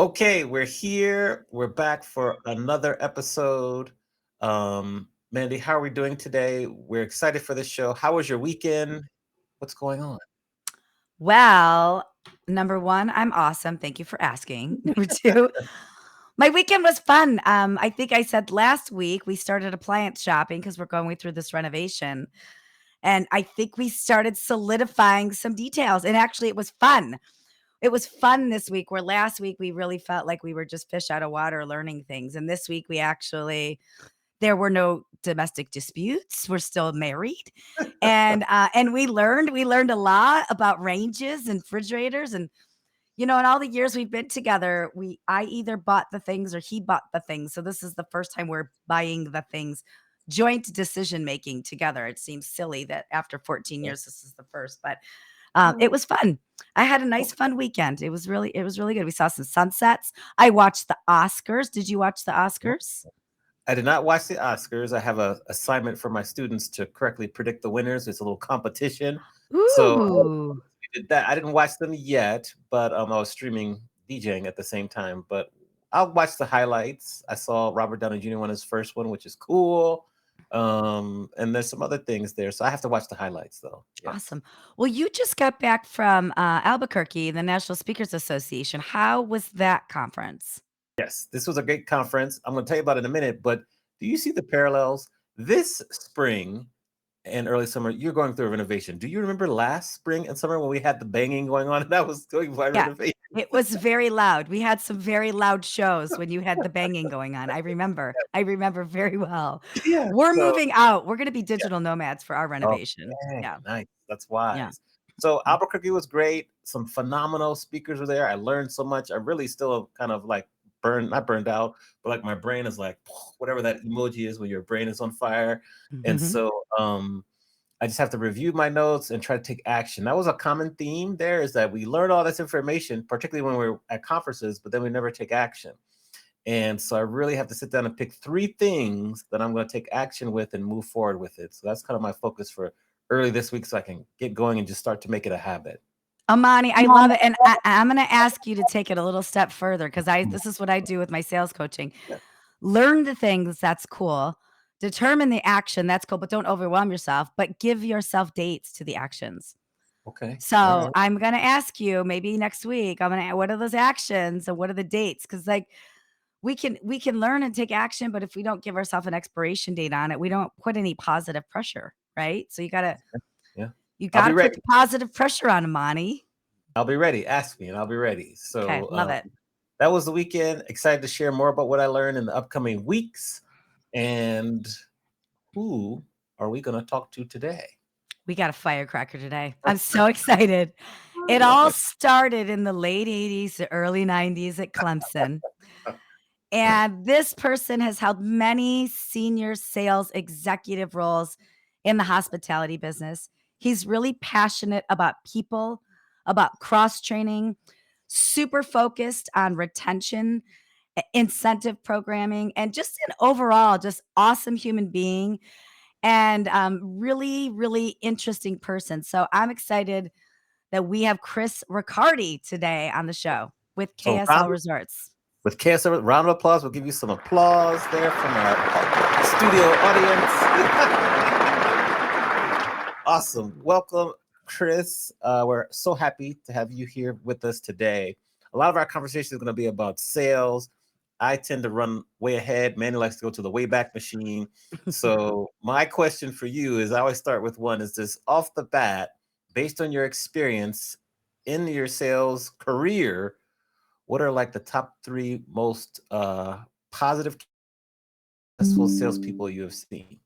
Okay, we're here. We're back for another episode. Mandy, how are we doing today? We're excited for this show. How was your weekend? What's going on? Well, number one, I'm awesome. Thank you for asking. Number two, my weekend was fun. I think I said last week we started appliance shopping because we're going through this renovation. And I think we started solidifying some details. And actually, it was fun. It was fun this week, where last week we really felt like we were just fish out of water learning things. And this week we actually there were no domestic disputes. We're still married, and we learned a lot about ranges and refrigerators, and in all the years we've been together, I either bought the things or he bought the things. So this is the first time we're buying the things, joint decision making together. It seems silly that after 14 years this is the first, but it was fun. I had a nice fun weekend. It was really good. We saw some sunsets. I watched the Oscars. Did you watch the Oscars? I did not watch the Oscars. I have a assignment for my students to correctly predict the winners. It's a little competition. So Ooh. we did that. I didn't watch them yet, but I was streaming DJing at the same time. But I'll watch the highlights. I saw Robert Downey Jr. won his first one, which is cool. And there's some other things there. So I have to watch the highlights though. Yes. Awesome. Well, you just got back from Albuquerque, the National Speakers Association. How was that conference? Yes, this was a great conference. I'm going to tell you about it in a minute, but do you see the parallels? This spring and early summer, you're going through a renovation. Do you remember last spring and summer when we had the banging going on and I was doing my Yeah, renovation? it was very loud. We had some very loud shows when you had the banging going on. I remember. I remember very well. Yeah. We're So, moving out. We're going to be yeah. digital nomads for our renovation. Okay, Yeah. nice. That's Yeah. wise. So Albuquerque was great. Some phenomenal speakers were there. I learned so much. I really still kind of like not burned out, but like my brain is like whatever that emoji is when your brain is on fire. And Mhm. so I just have to review my notes and try to take action. That was a common theme there is that we learn all this information, particularly when we're at conferences, but then we never take action. And so I really have to sit down and pick three things that I'm going to take action with and move forward with it. So that's kind of my focus for early this week so I can get going and just start to make it a habit. Amani, I love it. And I'm going to ask you to take it a little step further because this is what I do with my sales coaching. Yeah. Learn the things, that's cool. Determine the action, that's cool, but don't overwhelm yourself, but give yourself dates to the actions. Okay. All So right. I'm gonna ask you maybe next week. What are those actions and what are the dates? Because like we can learn and take action, but if we don't give ourselves an expiration date on it, we don't put any positive pressure, right? So you gotta Yeah. you I'll be gotta put ready. the positive pressure on Amani. I'll be ready. Ask me and I'll be ready. Okay, So love it. that was the weekend. Excited to share more about what I learned in the upcoming weeks. And who are we going to talk to today? We got a firecracker today. I'm so excited. I It love all it. started in the late 80s, the early 90s at Clemson. And this person has held many senior sales executive roles in the hospitality business. He's really passionate about people, about cross training, super focused on retention, incentive programming, and just an overall just awesome human being and really, really interesting person. So I'm excited that we have Chris Riccardi today on the show with So KSL Resorts. with KSM, round of applause. We'll give you some applause there from our studio audience. Awesome. Welcome, Chris. We're so happy to have you here with us today. A lot of our conversation is going to be about sales. I tend to run way ahead. Manny likes to go to the Wayback Machine. So my question for you is I always start with one is this off the bat, based on your experience in your sales career, what are like the top three most positive, successful salespeople you have seen?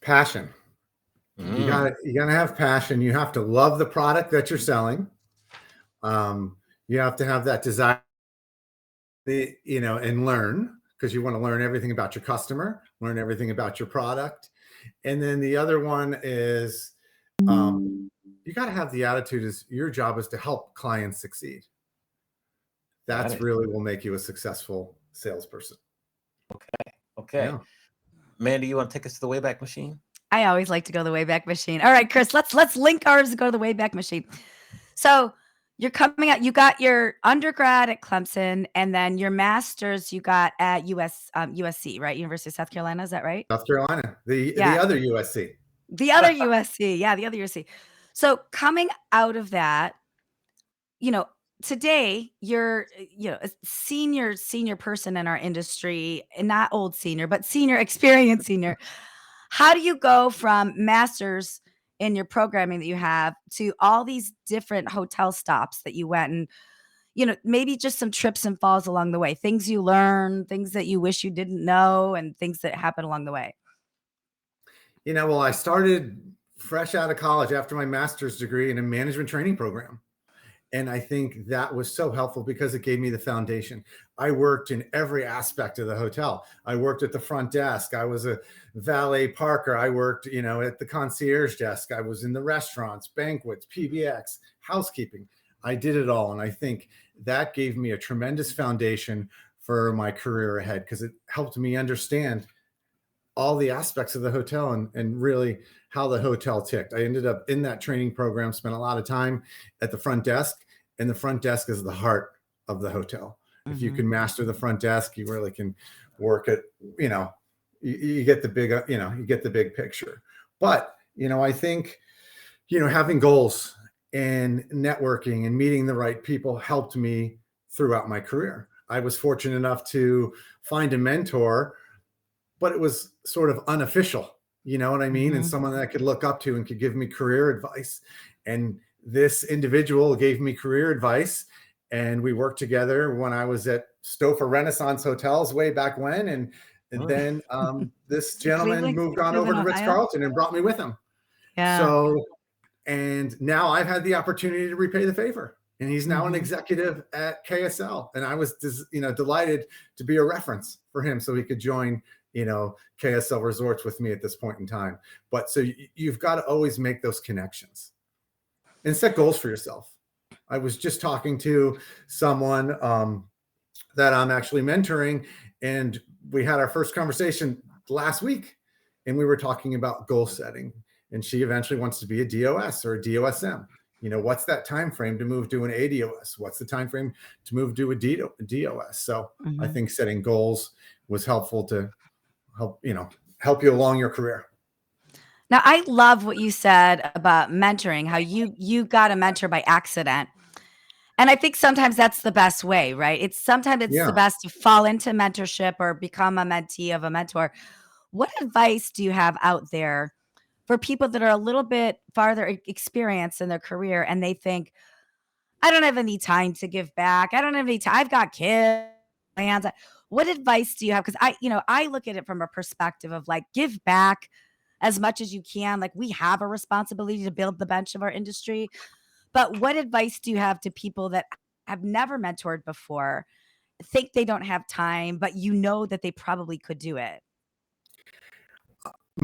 Passion. Mm, You gotta have passion. You have to love the product that you're selling. You have to have that desire, and learn because you want to learn everything about your customer, learn everything about your product. And then the other one is you got to have the attitude is your job is to help clients succeed. got That's it. really will make you a successful salesperson. Okay. Yeah. Mandy, you want to take us to the Wayback Machine? I always like to go to the Wayback Machine. All right, Chris, let's link ours to go to the Wayback Machine. So You're coming out. You got your undergrad at Clemson, and then your master's you got at USC, right? University of South Carolina. Is that right? South Carolina, the Yeah, other USC. the other USC. Yeah, the other USC. So coming out of that, you know, today you're, a senior person in our industry, and not old senior, but senior, experienced senior. How do you go from masters in your programming that you have to all these different hotel stops that you went and, maybe just some trips and falls along the way, things you learn, things that you wish you didn't know, and things that happen along the way? Well, I started fresh out of college after my master's degree in a management training program. And I think that was so helpful because it gave me the foundation. I worked in every aspect of the hotel. I worked at the front desk. I was a valet parker. I worked, at the concierge desk. I was in the restaurants, banquets, PBX, housekeeping. I did it all. And I think that gave me a tremendous foundation for my career ahead because it helped me understand all the aspects of the hotel and really how the hotel ticked. I ended up in that training program, spent a lot of time at the front desk, and the front desk is the heart of the hotel. Mm-hmm. If you can master the front desk, you really can work at, you get the big, you get the big picture. But, I think, having goals and networking and meeting the right people helped me throughout my career. I was fortunate enough to find a mentor, but it was sort of unofficial, you know what I mean? Mm-hmm. And someone that I could look up to and could give me career advice. And this individual gave me career advice, and we worked together when I was at Stouffer Renaissance Hotels way back when. And then this gentleman moved on over to Ritz-Carlton and brought me with him. Yeah. So, and now I've had the opportunity to repay the favor. And he's now an executive at KSL. And I was, delighted to be a reference for him so he could join, KSL Resorts with me at this point in time. But so you've got to always make those connections and set goals for yourself. I was just talking to someone that I'm actually mentoring, and we had our first conversation last week, and we were talking about goal setting. And she eventually wants to be a DOS or a DOSM. What's that time frame to move to an ADOS? What's the time frame to move to a DOS? So I think setting goals was helpful to help you along your career. Now, I love what you said about mentoring, how you got a mentor by accident. And I think sometimes that's the best way, right? Sometimes it's the best to fall into mentorship or become a mentee of a mentor. What advice do you have out there for people that are a little bit farther experienced in their career and they think, I don't have any time to give back. I don't have any time. I've got kids. What advice do you have? Because I look at it from a perspective of like, give back as much as you can. Like, we have a responsibility to build the bench of our industry. But what advice do you have to people that have never mentored before, think they don't have time, but that they probably could do it?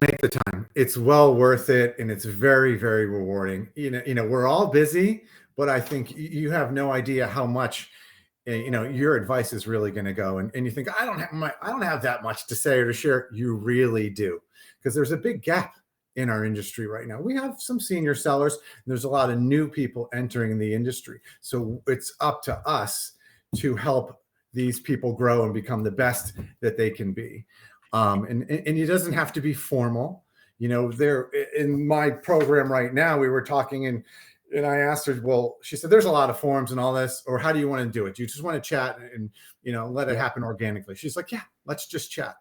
Make the time. It's well worth it, and it's very, very rewarding. We're all busy, but I think you have no idea how much your advice is really going to go. And you think, I don't have that much to say or to share. You really do, because there's a big gap in our industry right now. We have some senior sellers, and there's a lot of new people entering the industry. So it's up to us to help these people grow and become the best that they can be. And it doesn't have to be formal. There in my program right now, we were talking and I asked her, well, she said, there's a lot of forums and all this, or how do you want to do it? Do you just want to chat and, let it happen organically? She's like, yeah, let's just chat.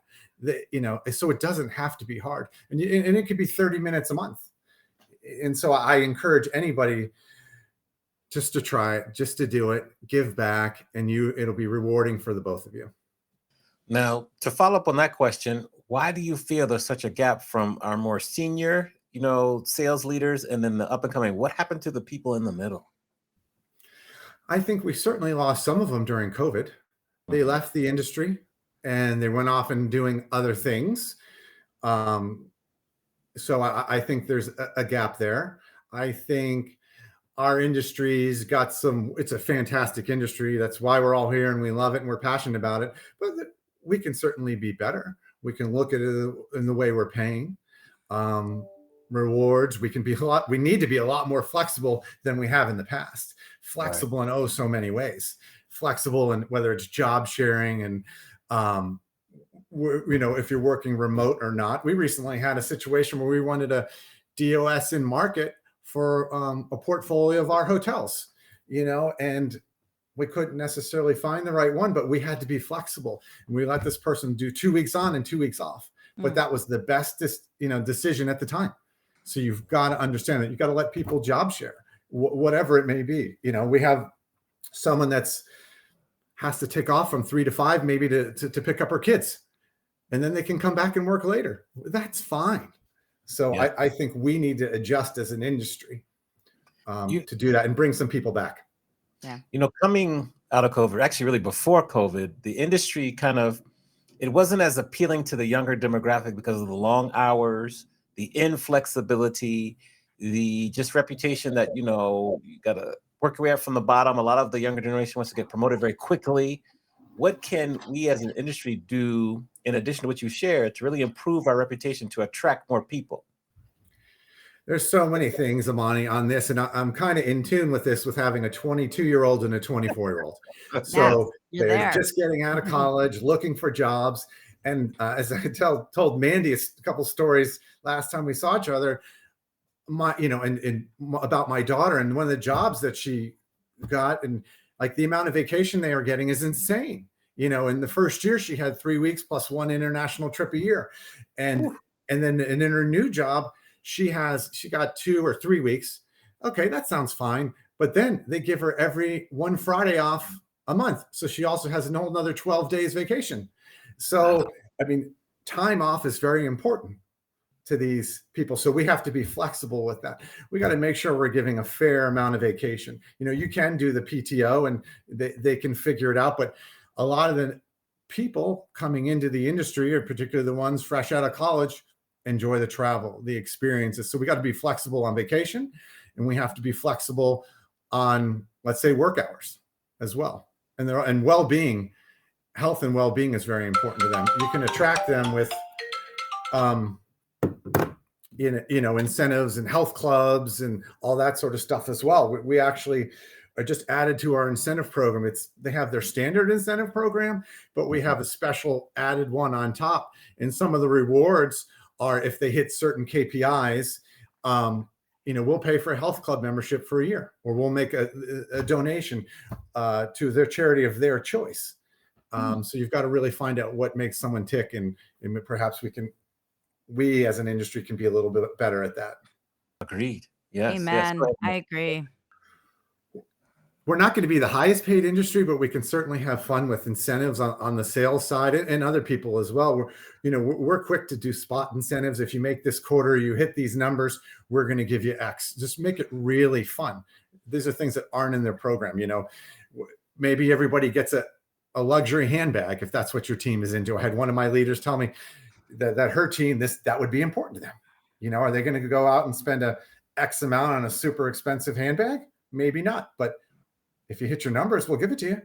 So it doesn't have to be hard. And it could be 30 minutes a month. And so I encourage anybody just to try it, just to do it, give back, and it'll be rewarding for the both of you. Now, to follow up on that question, why do you feel there's such a gap from our more senior, sales leaders and then the up and coming? What happened to the people in the middle? I think we certainly lost some of them during COVID. They left the industry and they went off and doing other things. So I think there's a gap there. I think our industry's got it's a fantastic industry. That's why we're all here and we love it and we're passionate about it. But we can certainly be better. We can look at it in the way we're paying. rewards. We need to be a lot more flexible than we have in the past. Flexible in so many ways. Flexible in whether it's job sharing and, if you're working remote or not. We recently had a situation where we wanted a DOS in market for a portfolio of our hotels, and we couldn't necessarily find the right one, but we had to be flexible. And we let this person do 2 weeks on and 2 weeks off. But that was the best, decision at the time. So you've got to understand that you've got to let people job share, whatever it may be. We have someone has to take off from 3 to 5, maybe to pick up her kids, and then they can come back and work later. That's fine. So I think we need to adjust as an industry to do that and bring some people back. Yeah. Coming out of COVID, actually really before COVID, the industry it wasn't as appealing to the younger demographic because of the long hours, the inflexibility, the just reputation that, you got to work your way up from the bottom. A lot of the younger generation wants to get promoted very quickly. What can we as an industry do, in addition to what you share, to really improve our reputation to attract more people? There's so many things, Amani, on this, and I'm kind of in tune with this with having a 22-year-old and a 24-year-old. So they're just getting out of college, looking for jobs. And as I told Mandy a couple stories last time we saw each other, about my daughter and one of the jobs that she got, and like the amount of vacation they are getting is insane. In the first year she had 3 weeks plus one international trip a year, and then in her new job she got 2 or 3 weeks. Okay, that sounds fine, but then they give her every one Friday off a month, so she also has a whole another 12 days vacation. So time off is very important to these people. So we have to be flexible with that. We got to make sure we're giving a fair amount of vacation. You can do the PTO and they can figure it out, but a lot of the people coming into the industry, or particularly the ones fresh out of college, enjoy the travel, the experiences. So we got to be flexible on vacation, and we have to be flexible on, let's say, work hours as well. And well-being, health and well-being is very important to them. You can attract them with incentives and health clubs and all that sort of stuff as well. We actually are just added to our incentive program. They have their standard incentive program, but we have a special added one on top. And some of the rewards are, if they hit certain KPIs, we'll pay for a health club membership for a year, or we'll make a donation to their charity of their choice. So you've got to really find out what makes someone tick, and perhaps we as an industry can be a little bit better at that. Agreed. Yes. Amen. Yes. I agree. We're not going to be the highest paid industry, but we can certainly have fun with incentives on the sales side, and other people as well. We're quick to do spot incentives. If you make this quarter, you hit these numbers, we're going to give you X. Just make it really fun. These are things that aren't in their program. Maybe everybody gets a luxury handbag if that's what your team is into. I had one of my leaders tell me that her team, that would be important to them. Are they going to go out and spend a X amount on a super expensive handbag? Maybe not, but if you hit your numbers, we'll give it to you.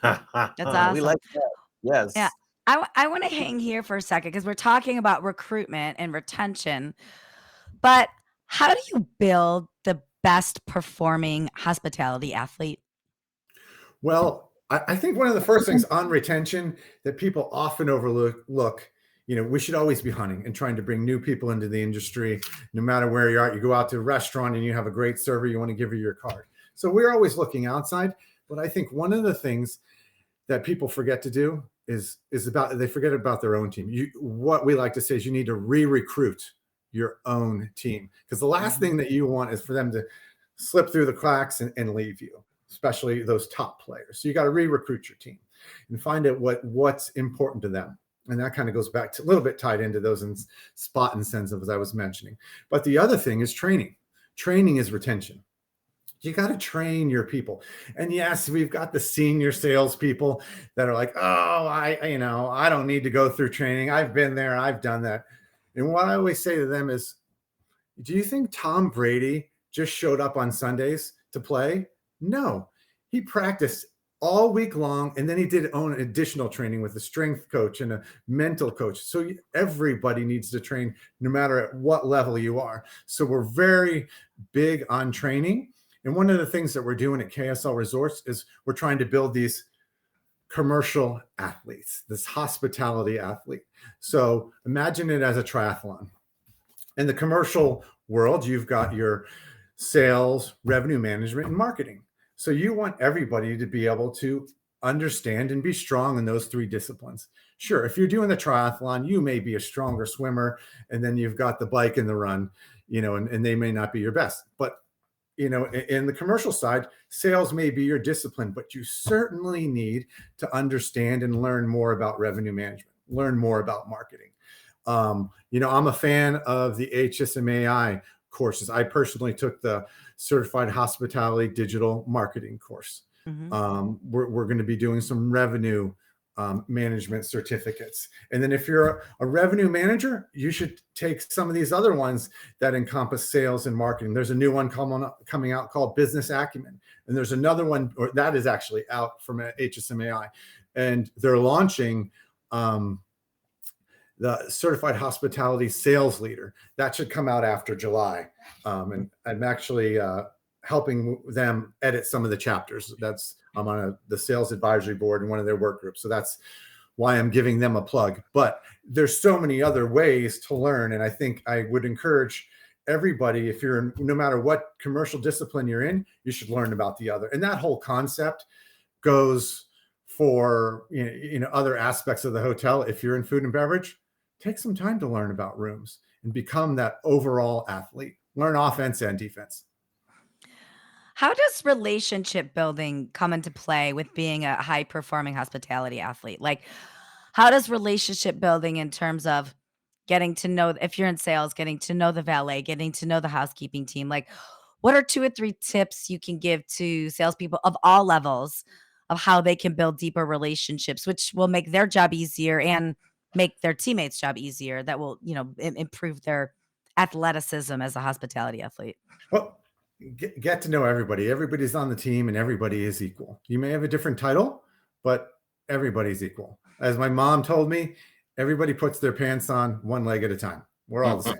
That's awesome. We like that. Yes. Yeah. I want to hang here for a second, because we're talking about recruitment and retention, but how do you build the best performing hospitality athlete? Well, I think one of the first things on retention that people often overlook, we should always be hunting and trying to bring new people into the industry. No matter where you are, you go out to a restaurant and you have a great server, you want to give her your card. So we're always looking outside. But I think one of the things that people forget to do is they forget about their own team. What we like to say is you need to re-recruit your own team, because the last thing that you want is for them to slip through the cracks and leave you, especially those top players. So you got to re-recruit your team and find out what's important to them. And that kind of goes back to a little bit tied into those spot incentives, as I was mentioning. But the other thing is training. Training is retention. You got to train your people. And yes, we've got the senior salespeople that are like, oh, I don't need to go through training. I've been there. I've done that. And what I always say to them is, do you think Tom Brady just showed up on Sundays to play? No, he practiced all week long. And then he did own additional training with a strength coach and a mental coach. So everybody needs to train no matter at what level you are. So we're very big on training. And one of the things that we're doing at KSL Resorts is we're trying to build these commercial athletes, this hospitality athlete. So imagine it as a triathlon. In the commercial world, you've got your sales, revenue management, and marketing. So you want everybody to be able to understand and be strong in those three disciplines. Sure, if you're doing the triathlon, you may be a stronger swimmer, and then you've got the bike and the run, and they may not be your best. But in the commercial side, sales may be your discipline, but you certainly need to understand and learn more about revenue management, learn more about marketing. I'm a fan of the HSMAI courses. I personally took the Certified Hospitality Digital Marketing course. Mhm. We're going to be doing some revenue management certificates. And then if you're a revenue manager, you should take some of these other ones that encompass sales and marketing. There's a new one coming out called Business Acumen. And there's another one, or that is actually out from HSMAI. And they're launching the Certified Hospitality Sales Leader. That should come out after July. And I'm actually helping them edit some of the chapters. I'm on the sales advisory board in one of their work groups. So that's why I'm giving them a plug. But there's so many other ways to learn. And I think I would encourage everybody, if you're in, no matter what commercial discipline you're in, you should learn about the other. And that whole concept goes for other aspects of the hotel. If you're in food and beverage, take some time to learn about rooms and become that overall athlete. Learn offense and defense. How does relationship building come into play with being a high performing hospitality athlete? Like, how does relationship building in terms of getting to know, if you're in sales, getting to know the valet, getting to know the housekeeping team, like, what are 2 or 3 tips you can give to salespeople of all levels of how they can build deeper relationships, which will make their job easier and make their teammates' job easier? That will, improve their athleticism as a hospitality athlete. Well, get to know everybody. Everybody's on the team and everybody is equal. You may have a different title, but everybody's equal. As my mom told me, everybody puts their pants on one leg at a time. We're all the same.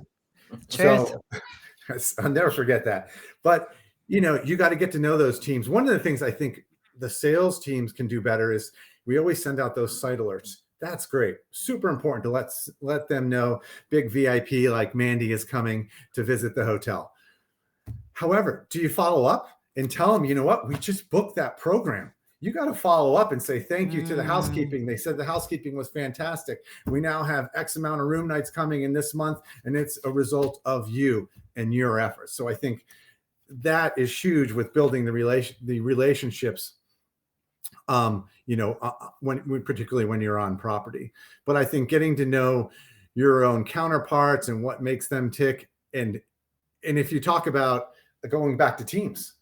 Truth. So I'll never forget that. But, you got to get to know those teams. One of the things I think the sales teams can do better is we always send out those site alerts. That's great. Super important to let them know big VIP like Mandy is coming to visit the hotel. However, do you follow up and tell them, you know what, we just booked that program? You got to follow up and say thank you to the housekeeping. They said the housekeeping was fantastic. We now have X amount of room nights coming in this month, and it's a result of you and your efforts. So I think that is huge with building the relationships. Particularly when you're on property. But I think getting to know your own counterparts and what makes them tick, and if you talk about going back to teams,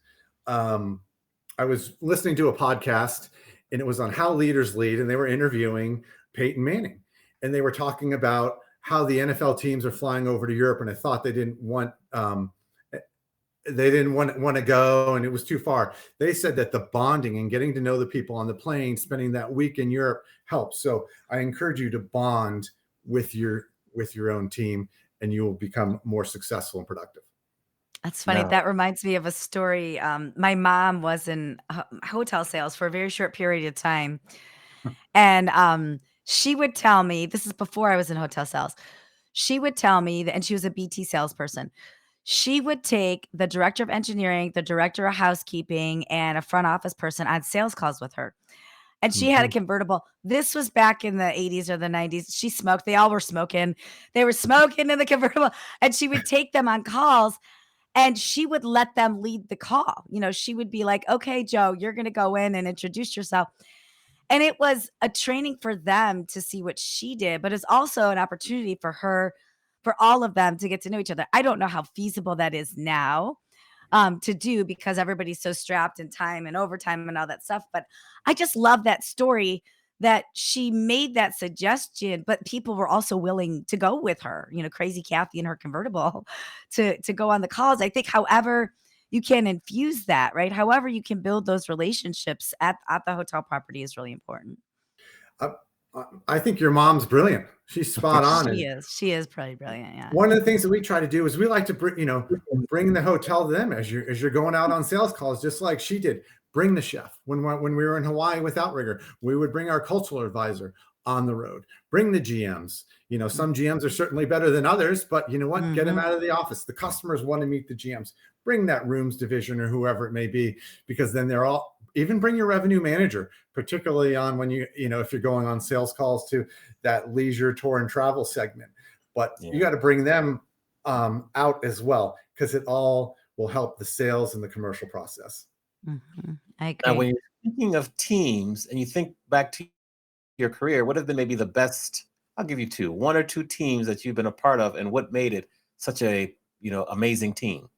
I was listening to a podcast and it was on how leaders lead, and they were interviewing Peyton Manning, and they were talking about how the NFL teams are flying over to Europe, and I thought they didn't want to go, and it was too far. They said that the bonding and getting to know the people on the plane, spending that week in Europe helps. So I encourage you to bond with your own team, and you will become more successful and productive. That's funny. Yeah. That reminds me of a story. My mom was in hotel sales for a very short period of time. And she would tell me, this is before I was in hotel sales. She would tell me that, and she was a BT salesperson. She would take the director of engineering, the director of housekeeping, and a front office person on sales calls with her. And she had a convertible. This was back in the 80s or the 90s. She smoked. They all were smoking. They were smoking in the convertible. And she would take them on calls. And she would let them lead the call. She would be like, okay, Joe, you're going to go in and introduce yourself. And it was a training for them to see what she did, but it's also an opportunity for all of them to get to know each other. I don't know how feasible that is now to do, because everybody's so strapped in time and overtime and all that stuff. But I just love that story that she made that suggestion, but people were also willing to go with her, crazy Kathy in her convertible to go on the calls. I think, however, you can infuse that, right? However, you can build those relationships at the hotel property is really important. Uh, I think your mom's brilliant. She's spot on. She And is. She is pretty brilliant. Yeah. one of the things that we try to do is we like to bring the hotel to them as you're going out on sales calls, just like she did. Bring the chef. When we were in Hawaii with Outrigger, we would bring our cultural advisor on the road. Bring the GMs. Some GMs are certainly better than others, but you know what? Get them out of the office. The customers want to meet the GMs. Bring that rooms division or whoever it may be, because then they're all. Even bring your revenue manager, particularly on when if you're going on sales calls to that leisure, tour, and travel segment. But you got to bring them out as well, because it all will help the sales and the commercial process. I agree. Now, when you're thinking of teams and you think back to your career, what have been maybe the best? I'll give you one or two teams that you've been a part of, and what made it such a amazing team.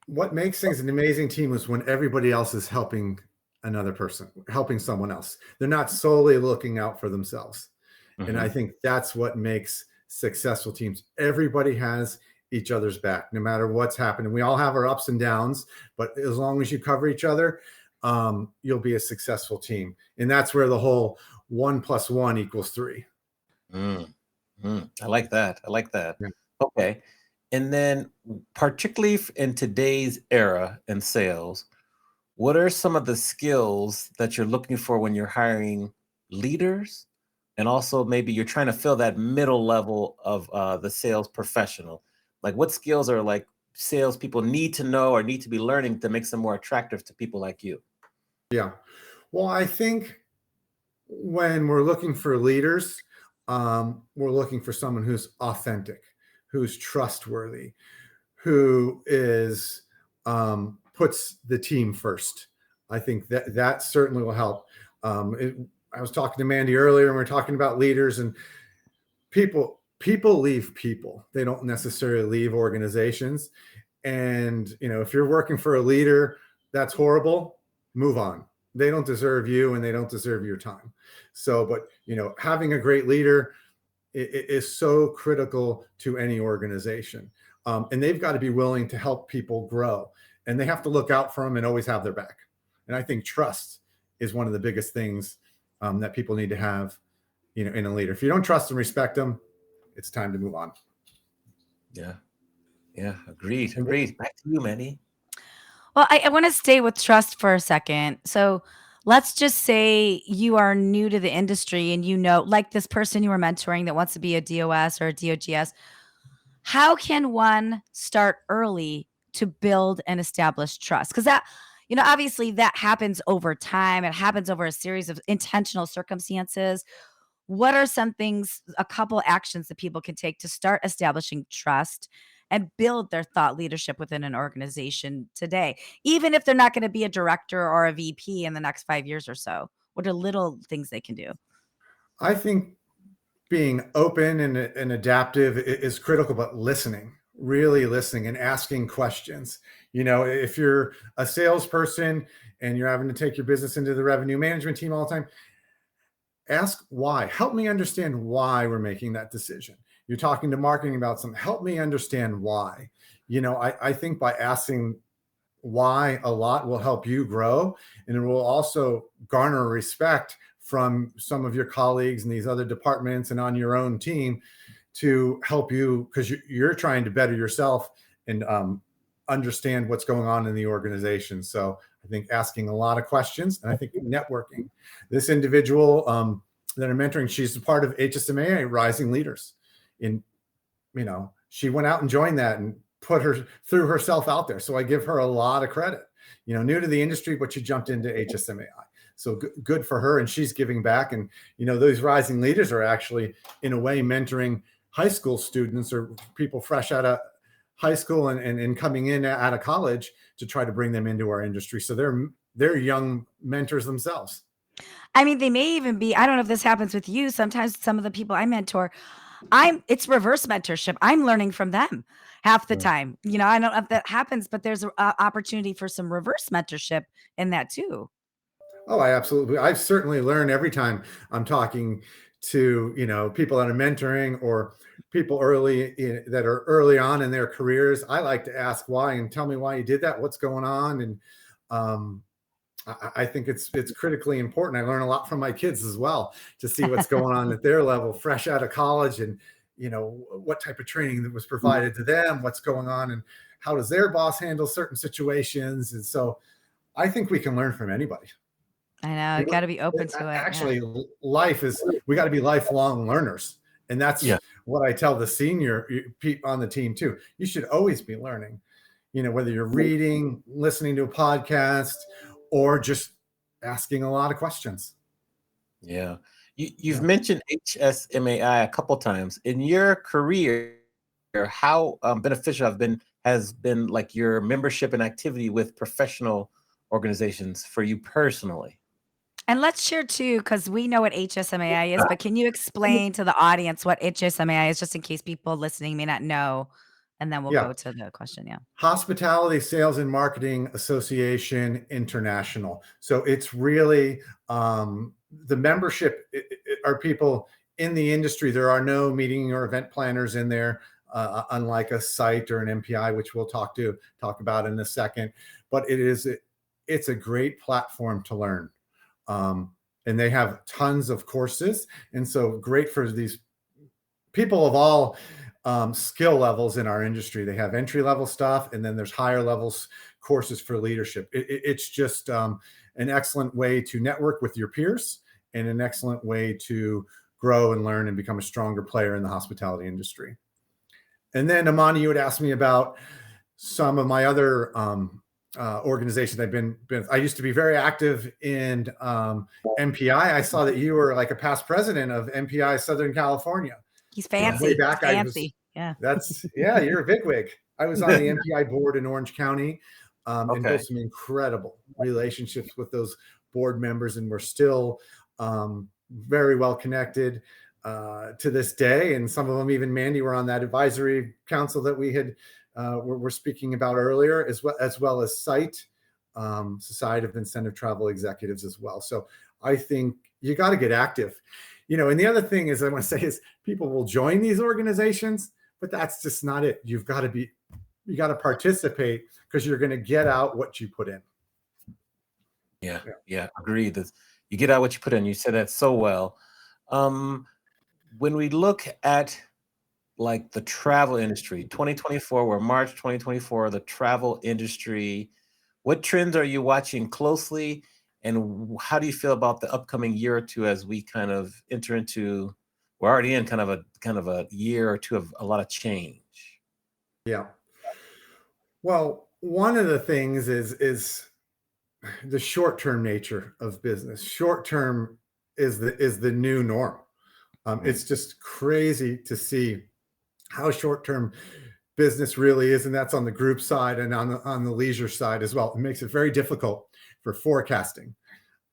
What makes things an amazing team is when everybody else is helping another person, helping someone else. They're not solely looking out for themselves. And I think that's what makes successful teams. Everybody has each other's back, no matter what's happening. We all have our ups and downs, but as long as you cover each other, you'll be a successful team. And that's where the whole 1 + 1 = 3. I like that. Yeah. Okay. And then particularly in today's era in sales, what are some of the skills that you're looking for when you're hiring leaders? And also maybe you're trying to fill that middle level of the sales professional. Like what skills are like salespeople need to know or need to be learning to make them more attractive to people like you? Yeah. Well, I think when we're looking for leaders, we're looking for someone who's authentic, who's trustworthy, who is puts the team first. I think that certainly will help. I was talking to Mandy earlier, and we were talking about leaders, and people leave people. They don't necessarily leave organizations. And if you're working for a leader that's horrible, move on. They don't deserve you, and they don't deserve your time. So, but having a great leader is so critical to any organization. And they've got to be willing to help people grow, and they have to look out for them and always have their back. And I think trust is one of the biggest things that people need to have, in a leader. If you don't trust and respect them, it's time to move on. Yeah. Agreed. Back to you, Mandy. Well, I want to stay with trust for a second. So let's just say you are new to the industry and like this person you were mentoring that wants to be a DOS or a DOGS. How can one start early to build and establish trust? Because that, obviously that happens over time. It happens over a series of intentional circumstances. What are some things, a couple actions that people can take to start establishing trust and build their thought leadership within an organization today, even if they're not going to be a director or a VP in the next 5 years or so? What are little things they can do? I think being open and adaptive is critical, but really listening and asking questions. If you're a salesperson and you're having to take your business into the revenue management team all the time, ask why. Help me understand why we're making that decision. You're talking to marketing about something. Help me understand why. I think by asking why a lot will help you grow, and it will also garner respect from some of your colleagues in these other departments and on your own team to help you, because you're trying to better yourself and understand what's going on in the organization. So I think asking a lot of questions, and I think networking. This individual that I'm mentoring, she's a part of HSMA Rising Leaders. She went out and joined that and threw herself out there. So I give her a lot of credit. New to the industry, but she jumped into HSMAI. So good for her, and she's giving back. And those rising leaders are actually, in a way, mentoring high school students or people fresh out of high school and coming in out of college to try to bring them into our industry. So they're young mentors themselves. I mean, they may even be, I don't know if this happens with you. Sometimes some of the people I mentor, it's reverse mentorship. I'm learning from them half the time. I don't know if that happens, but there's an opportunity for some reverse mentorship in that too. Oh, I certainly learn every time I'm talking to, people that I'm mentoring or people that are early on in their careers, I like to ask why and tell me why you did that, what's going on. And I think it's critically important. I learn a lot from my kids as well to see what's going on at their level, fresh out of college, and what type of training that was provided to them, what's going on, and how does their boss handle certain situations. And so I think we can learn from anybody. I know, you got to be open to it. Actually, we got to be lifelong learners. And that's what I tell the senior people on the team too. You should always be learning, whether you're reading, listening to a podcast, or just asking a lot of questions. Yeah. You've mentioned HSMAI a couple times in your career. How beneficial has been like your membership and activity with professional organizations for you personally? And let's share too, because we know what HSMAI is, but can you explain to the audience what HSMAI is, just in case people listening may not know? And then we'll go to the question. Yeah. Hospitality Sales and Marketing Association International. So it's really the membership are people in the industry. There are no meeting or event planners in there, unlike a site or an MPI, which we'll talk about in a second. But it's a great platform to learn. And they have tons of courses. And so great for these people of all skill levels in our industry. They have entry-level stuff, and then there's higher levels courses for leadership. It's just an excellent way to network with your peers and an excellent way to grow and learn and become a stronger player in the hospitality industry. And then, Amani, you had asked me about some of my other organizations I've been. I used to be very active in MPI. I saw that you were like a past president of MPI Southern California. He's fancy. Way back, He's fancy. You're a bigwig. I was on the MPI board in Orange County, and built some incredible relationships with those board members, and we're still very well connected to this day. And some of them, even Mandy, were on that advisory council that we had we're speaking about earlier, as well as SITE, Society of Incentive Travel Executives as well. So I think you got to get active. And the other thing is I want to say is people will join these organizations, but that's just not it. You got to participate, because you're going to get out what you put in. Yeah. Agreed. You get out what you put in. You said that so well. When we look at like the travel industry, 2024, we're March 2024, the travel industry, what trends are you watching closely? And how do you feel about the upcoming year or two as we kind of enter into, we're already in kind of a year or two of a lot of change? Yeah. Well, one of the things is the short-term nature of business. Short-term is the new norm. It's just crazy to see how short-term business really is, and that's on the group side and on the leisure side as well. It makes it very difficult for forecasting.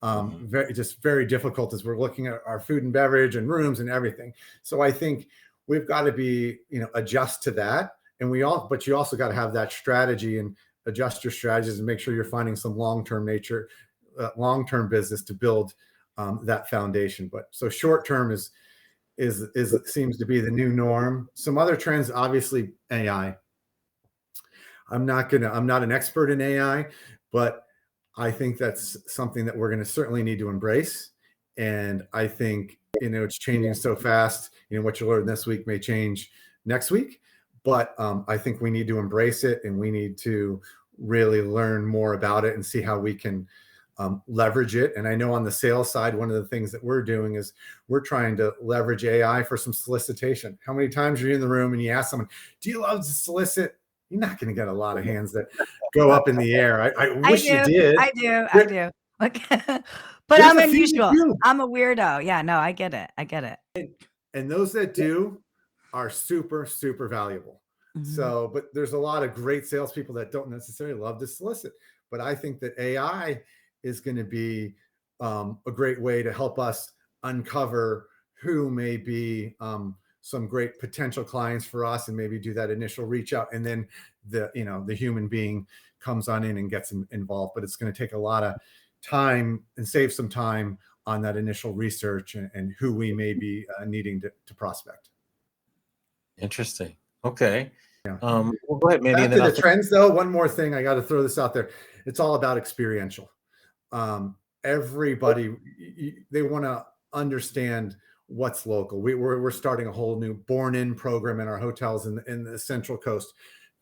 Very difficult as we're looking at our food and beverage and rooms and everything. So I think we've got to be, adjust to that. But you also got to have that strategy and adjust your strategies and make sure you're finding some long-term business to build that foundation. But so short-term seems to be the new norm. Some other trends, obviously AI. I'm not an expert in AI, but I think that's something that we're going to certainly need to embrace. And I think, it's changing so fast. What you learn this week may change next week, but I think we need to embrace it, and we need to really learn more about it and see how we can leverage it. And I know on the sales side, one of the things that we're doing is we're trying to leverage AI for some solicitation. How many times are you in the room and you ask someone, do you love to solicit? You're not going to get a lot of hands that go up in the air. I wish you did. I do. Okay. But I'm unusual. I'm a weirdo. Yeah, no, I get it. And those that do are super, super valuable. So, but there's a lot of great salespeople that don't necessarily love to solicit. But I think that AI is going to be a great way to help us uncover who may be some great potential clients for us, and maybe do that initial reach out, and then the human being comes on in and gets involved. But it's going to take a lot of time and save some time on that initial research and who we may be needing to prospect. Interesting. Okay. Yeah. Well, go ahead, Mandy, Back and to then the trends, though. One more thing, I got to throw this out there. It's all about experiential. Everybody, they want to understand what's local. We're starting a whole new born-in program in our hotels in the Central Coast.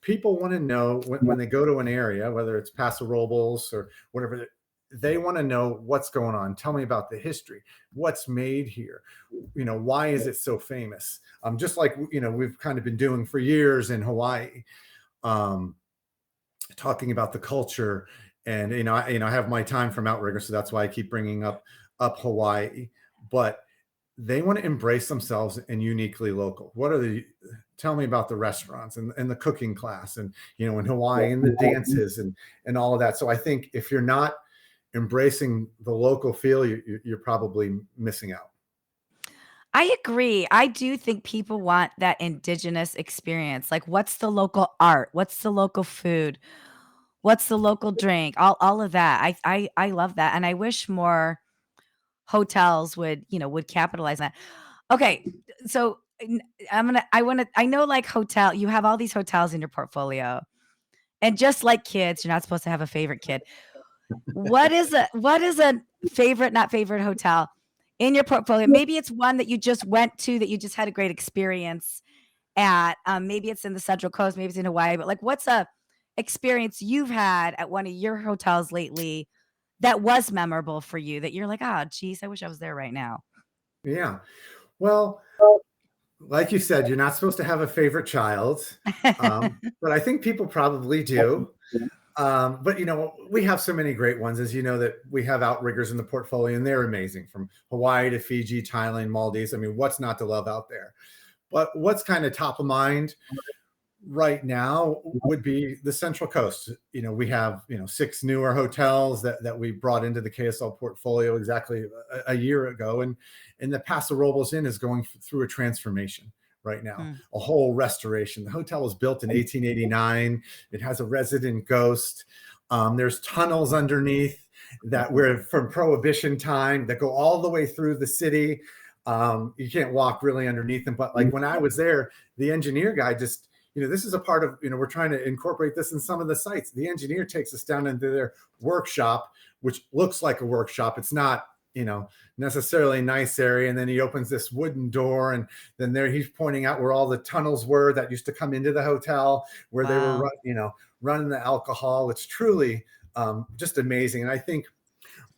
People want to know when they go to an area, whether it's Paso Robles or whatever, they want to know what's going on. Tell me about the history, what's made here. Why is it so famous? Just like, we've kind of been doing for years in Hawaii, talking about the culture. And, I have my time from Outrigger, so that's why I keep bringing up Hawaii. But they want to embrace themselves and uniquely local. Tell me about the restaurants and the cooking class and, in Hawaii and the dances and all of that. So I think if you're not embracing the local feel, you're probably missing out. I agree. I do think people want that indigenous experience. Like, what's the local art? What's the local food? What's the local drink? All of that. I love that, and I wish more hotels would capitalize on that. Okay, so I know, like, you have all these hotels in your portfolio, and just like kids, you're not supposed to have a favorite kid. What is a favorite, not favorite hotel in your portfolio? Maybe it's one that you just went to that you just had a great experience at. Maybe it's in the Central Coast, maybe it's in Hawaii, but, like, what's a experience you've had at one of your hotels lately that was memorable for you that you're like, "Oh, geez, I wish I was there right now." Yeah. Well, like you said, you're not supposed to have a favorite child, but I think people probably do. But we have so many great ones, as you know, that we have Outriggers in the portfolio, and they're amazing, from Hawaii to Fiji, Thailand, Maldives. I mean, what's not to love out there? But what's kind of top of mind right now would be the Central Coast. We have 6 newer hotels that we brought into the KSL portfolio exactly a year ago, and the Paso Robles Inn is going through a transformation right now, a whole restoration. The hotel was built in 1889. It has a resident ghost. There's tunnels underneath that were from Prohibition time that go all the way through the city. You can't walk really underneath them, but, like, when I was there, the engineer guy just, this is a part of, we're trying to incorporate this in some of the sites. The engineer takes us down into their workshop, which looks like a workshop. It's not, necessarily a nice area. And then he opens this wooden door, and then he's pointing out where all the tunnels were that used to come into the hotel, where they were, running the alcohol. It's truly just amazing. And I think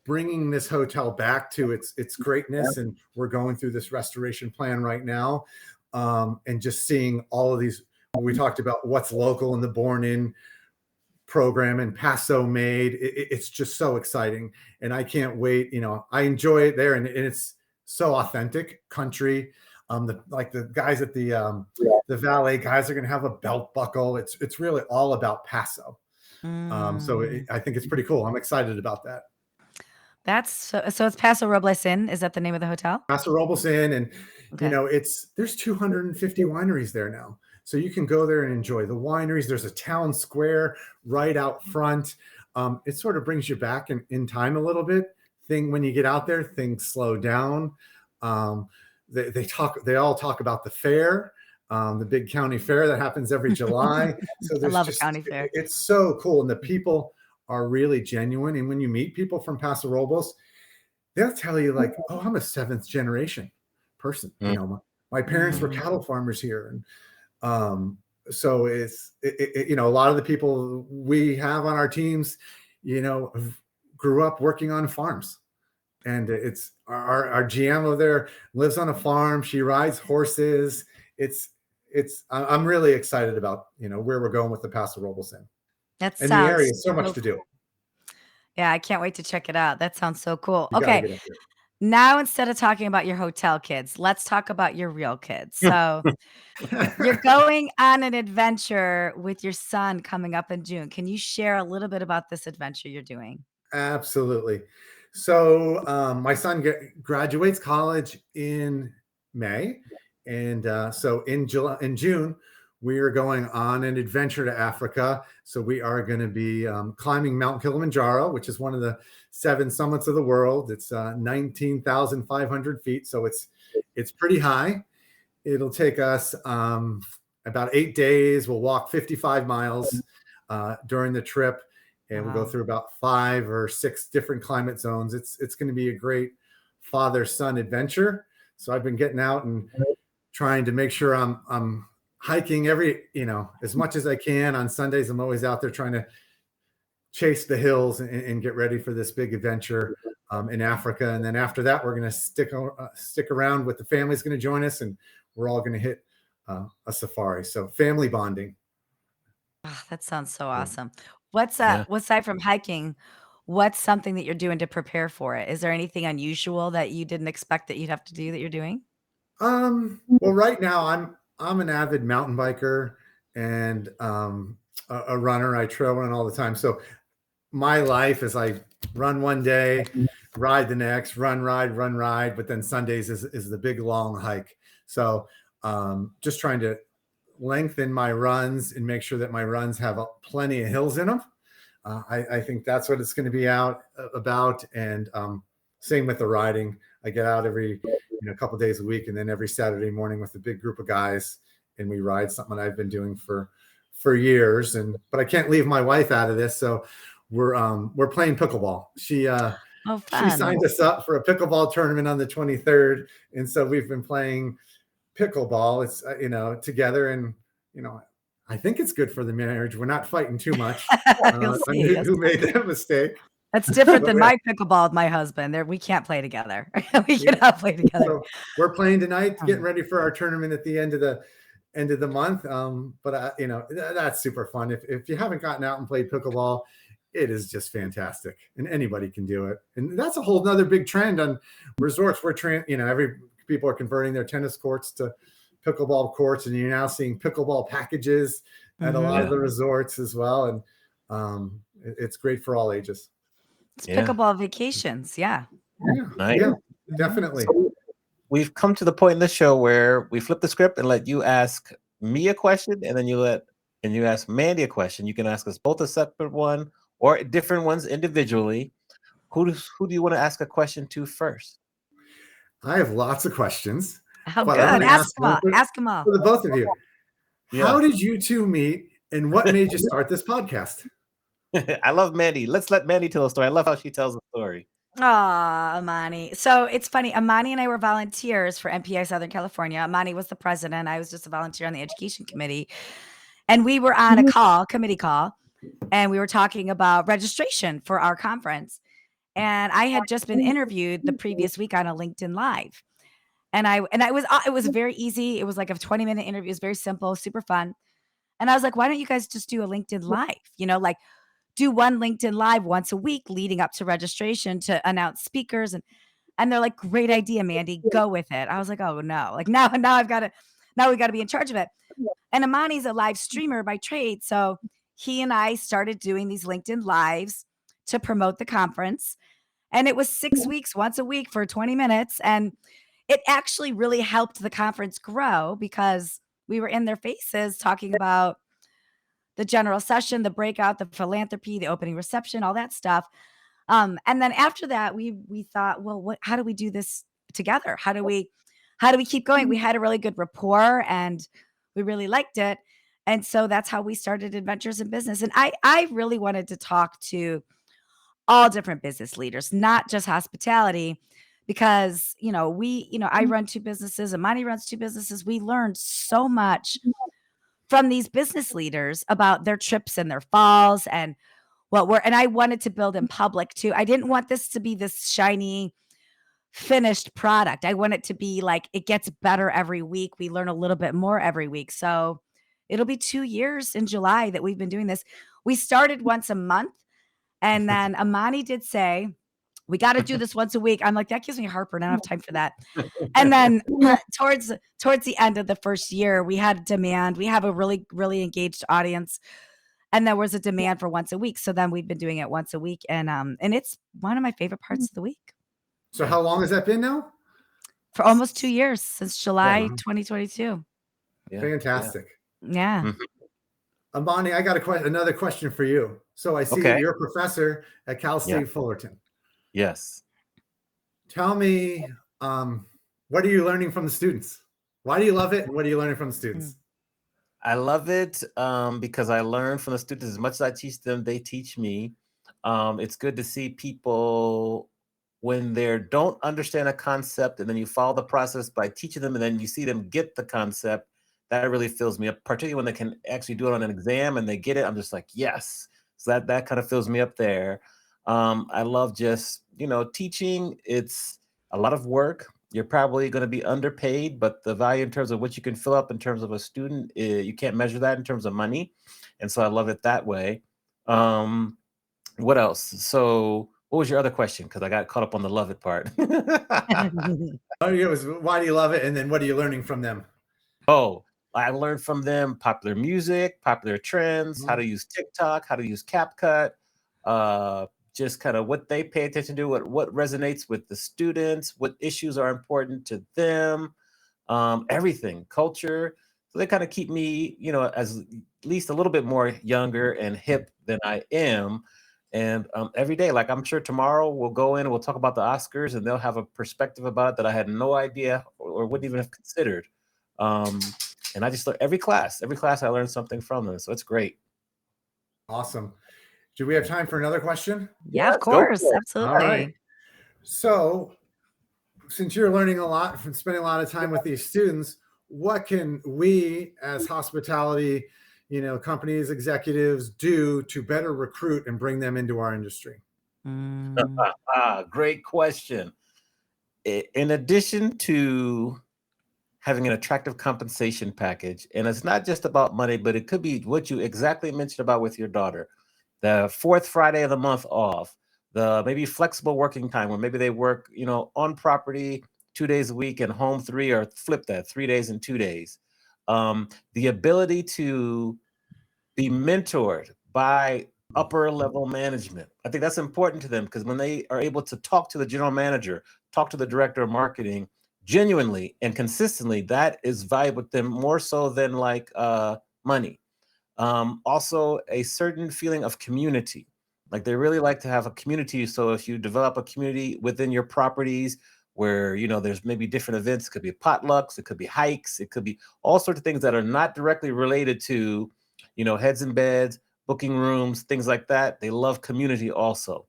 bringing this hotel back to its greatness, and we're going through this restoration plan right now, and just seeing all of these. We talked about what's local in the born-in program and Paso made. It's just so exciting, and I can't wait. I enjoy it there, and it's so authentic country. The guys at the valet guys are going to have a belt buckle. It's really all about Paso. I think it's pretty cool. I'm excited about that. That's so it's Paso Robles Inn. Is that the name of the hotel? Paso Robles Inn, and Okay. there's 250 wineries there now. So you can go there and enjoy the wineries. There's a town square right out front. It sort of brings you back in time a little bit. When you get out there, things slow down. They all talk about the fair, the big county fair that happens every July. So I love a county fair. It's so cool, and the people are really genuine. And when you meet people from Paso Robles, they'll tell you, like, "Oh, I'm a 7th generation person. My parents were cattle farmers here." And so it's a lot of the people we have on our teams, grew up working on farms, and it's our GM over there lives on a farm. She rides horses. I'm really excited about where we're going with the Paso Robles Inn. That And the area sounds is so much to do. Yeah, I can't wait to check it out. That sounds so cool. You gotta Okay. get up there. Now, instead of talking about your hotel kids, let's talk about your real kids. So you're going on an adventure with your son coming up in June. Can you share a little bit about this adventure you're doing? Absolutely. So my son graduates college in May, and so in June, we are going on an adventure to Africa. So we are going to be climbing Mount Kilimanjaro, which is one of the 7 summits of the world. It's 19,500 feet, so it's pretty high. It'll take us about 8 days. We'll walk 55 miles during the trip, and we'll go through about 5 or 6 different climate zones. It's going to be a great father-son adventure. So I've been getting out and trying to make sure I'm hiking as much as I can. On Sundays, I'm always out there trying to chase the hills and get ready for this big adventure in Africa. And then after that, we're going to stick around with the family's going to join us, and we're all going to hit a safari. So family bonding. Oh, that sounds so awesome. What's aside from hiking, what's something that you're doing to prepare for it? Is there anything unusual that you didn't expect that you'd have to do that you're doing? Well, right now I'm an avid mountain biker and a runner. I trail run all the time. So my life is I run one day, ride the next, run, ride. But then Sundays is the big long hike. So just trying to lengthen my runs and make sure that my runs have plenty of hills in them. I think that's what it's going to be about. And same with the riding. I get out every a couple days a week, and then every Saturday morning with a big group of guys, and we ride, something I've been doing for years. But I can't leave my wife out of this. So we're playing pickleball. She signed us up for a pickleball tournament on the 23rd. And so we've been playing pickleball. It's, together, and, I think it's good for the marriage. We're not fighting too much. Who made that mistake? That's different than my pickleball with my husband. We can't play together. We cannot play together. So we're playing tonight, getting ready for our tournament at the end of the month. But that's super fun. If you haven't gotten out and played pickleball, it is just fantastic, and anybody can do it. And that's a whole nother big trend on resorts where people are converting their tennis courts to pickleball courts, and you're now seeing pickleball packages at a lot of the resorts as well. And it's great for all ages. It's pickleball vacations. Yeah, definitely. So we've come to the point in the show where we flip the script and let you ask me a question, and then you ask Mandy a question. You can ask us both a separate one or different ones individually. Who do you want to ask a question to first? I have lots of questions. How good. Ask them all. Ask them all. For the both of you. How did you two meet, and what made you start this podcast? I love Mandy. Let's let Mandy tell a story. I love how she tells a story. Aw, Amani. So it's funny. Amani and I were volunteers for MPI Southern California. Amani was the president. I was just a volunteer on the education committee. And we were on a committee call, and we were talking about registration for our conference. And I had just been interviewed the previous week on a LinkedIn Live. And it was very easy. It was like a 20-minute interview. It was very simple, super fun. And I was like, why don't you guys just do a LinkedIn Live? Do one LinkedIn Live once a week leading up to registration to announce speakers. And they're like, great idea, Mandy, go with it. I was like, oh no, now we got to be in charge of it. And Amani's a live streamer by trade. So he and I started doing these LinkedIn Lives to promote the conference. And it was 6 weeks, once a week for 20 minutes. And it actually really helped the conference grow because we were in their faces talking about the general session, the breakout, the philanthropy, the opening reception, all that stuff. And then after that, we thought, well, how do we do this together? How do we keep going? We had a really good rapport, and we really liked it. And so that's how we started Adventures in Business. And I really wanted to talk to all different business leaders, not just hospitality, because, I run 2 businesses, Amani runs 2 businesses. We learned so much from these business leaders about their trips and their falls and and I wanted to build in public too. I didn't want this to be this shiny finished product. I want it to be like, it gets better every week. We learn a little bit more every week. So it'll be 2 years in July that we've been doing this. We started once a month, and then Amani did say, we got to do this once a week. I'm like, that gives me heartburn. I don't have time for that. And then towards the end of the first year, we had demand. We have a really, really engaged audience. And there was a demand for once a week. So then we've been doing it once a week. And it's one of my favorite parts of the week. So how long has that been now? For almost 2 years, since July 2022. Yeah. Fantastic. Yeah. Mm-hmm. Amani, I got another question for you. So I see that you're a professor at Cal State Fullerton. Yes. Tell me, what are you learning from the students? Why do you love it? And what are you learning from the Mm. students? I love it because I learn from the students as much as I teach them, they teach me. It's good to see people when they don't understand a concept and then you follow the process by teaching them and then you see them get the concept. That really fills me up, particularly when they can actually do it on an exam and they get it. I'm just like, yes. So that kind of fills me up there. I love just, teaching. It's a lot of work. You're probably going to be underpaid, but the value in terms of what you can fill up in terms of a student, you can't measure that in terms of money. And so I love it that way. Um, what else? So what was your other question? Because I got caught up on the love it part. Oh, it was why do you love it? And then what are you learning from them? Oh, I learned from them popular music, popular trends, how Mhm. to use TikTok, how to use CapCut, uh, just kind of what they pay attention to, what resonates with the students, what issues are important to them, everything, culture. So they kind of keep me, as at least a little bit more younger and hip than I am. And every day, like I'm sure tomorrow we'll go in and we'll talk about the Oscars and they'll have a perspective about it that I had no idea or wouldn't even have considered. Um, and I just learn every class I learn something from them. So it's great. Awesome. Do we have time for another question? Yeah, of Yes, go course. for it. All right. Absolutely. So, since you're learning a lot from spending a lot of time with these students, what can we as hospitality, companies, executives do to better recruit and bring them into our industry? Mm. Great question. In addition to having an attractive compensation package, and it's not just about money, but it could be what you exactly mentioned about with your daughter, the fourth Friday of the month off, the maybe flexible working time where maybe they work, on property 2 days a week and home three, or flip that 3 days and 2 days. The ability to be mentored by upper level management. I think that's important to them because when they are able to talk to the general manager, talk to the director of marketing genuinely and consistently, that is valuable to them more so than like money. Also, a certain feeling of community. Like they really like to have a community. So if you develop a community within your properties where, there's maybe different events, it could be potlucks, it could be hikes, it could be all sorts of things that are not directly related to, heads in beds, booking rooms, things like that. They love community also.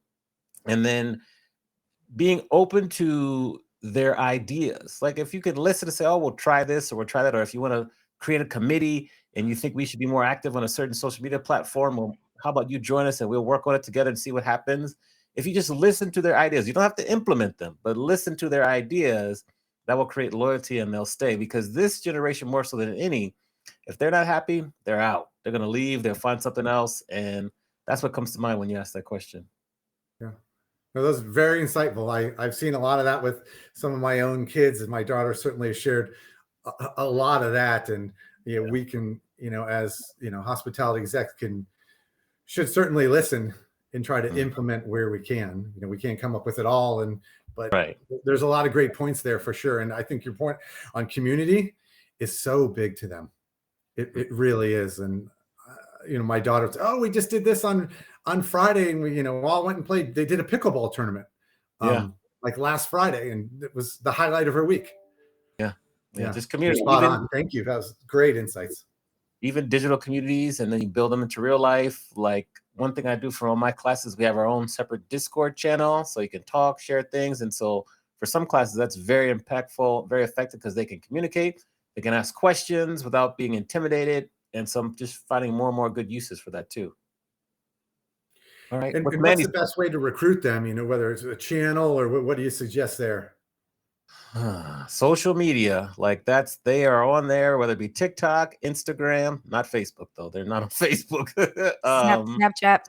And then being open to their ideas. Like if you could listen and say, oh, we'll try this or we'll try that. Or if you want to create a committee and you think we should be more active on a certain social media platform, well, how about you join us and we'll work on it together and see what happens. If you just listen to their ideas, you don't have to implement them, but listen to their ideas, that will create loyalty and they'll stay because this generation, more so than any, if they're not happy, they're out. They're going to leave, they'll find something else. And that's what comes to mind when you ask that question. Yeah. No, those are very insightful. I've seen a lot of that with some of my own kids, and my daughter certainly has shared a lot of that. And we can, as hospitality execs should certainly listen and try to implement where we can. We can't come up with it all, but Right. there's a lot of great points there for sure. And I think your point on community is so big to them. It really is. And my daughter said, oh, we just did this on Friday, and we all went and played. They did a pickleball tournament, Yeah. like last Friday, and it was the highlight of her week. Yeah. Yeah, Just community. spot on. Thank you. That was great insights. Even digital communities, and then you build them into real life. Like one thing I do for all my classes, we have our own separate Discord channel, so you can talk, share things. And so for some classes, that's very impactful, very effective because they can communicate, they can ask questions without being intimidated. And so I'm just finding more and more good uses for that too. All right. And what's Mandy's the best way to recruit them? Whether it's a channel or what do you suggest there? social media, like they are on there, whether it be TikTok, Instagram, not Facebook though. They're not on Facebook. Snapchat.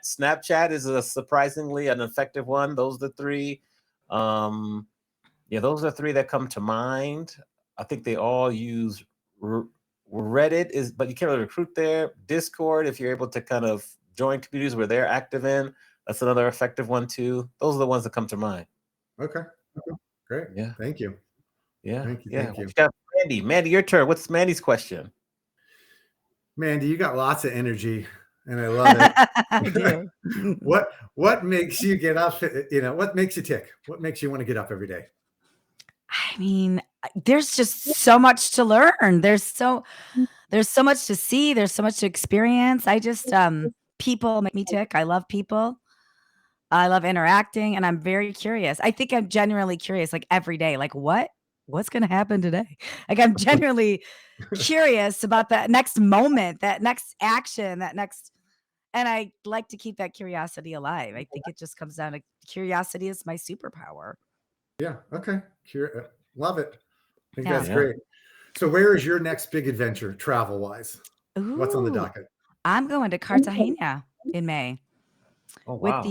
Snapchat is a surprisingly an effective one. Those are the three. Those are three that come to mind. I think they all use Reddit but you can't really recruit there. Discord, if you're able to kind of join communities where they're active in, that's another effective one too. Those are the ones that come to mind. Okay. Great. Yeah. Thank you. Yeah. Thank you. Yeah. Thank you. We got Mandy. Mandy, your turn. What's Mandy's question? Mandy, you got lots of energy, and I love it. I do. What makes you get up? What makes you tick? What makes you want to get up every day? I mean, there's just so much to learn. There's so much to see. There's so much to experience. I just people make me tick. I love people. I love interacting, and I'm very curious. I think I'm genuinely curious, like every day. Like what's going to happen today? Like I'm genuinely curious about that next moment, that next action, that next. And I like to keep that curiosity alive. I think it just comes down to curiosity is my superpower. Yeah. Okay. Love it. I think Yeah. that's great. So where is your next big adventure travel wise? What's on the Ooh, docket? I'm going to Cartagena in May Oh wow.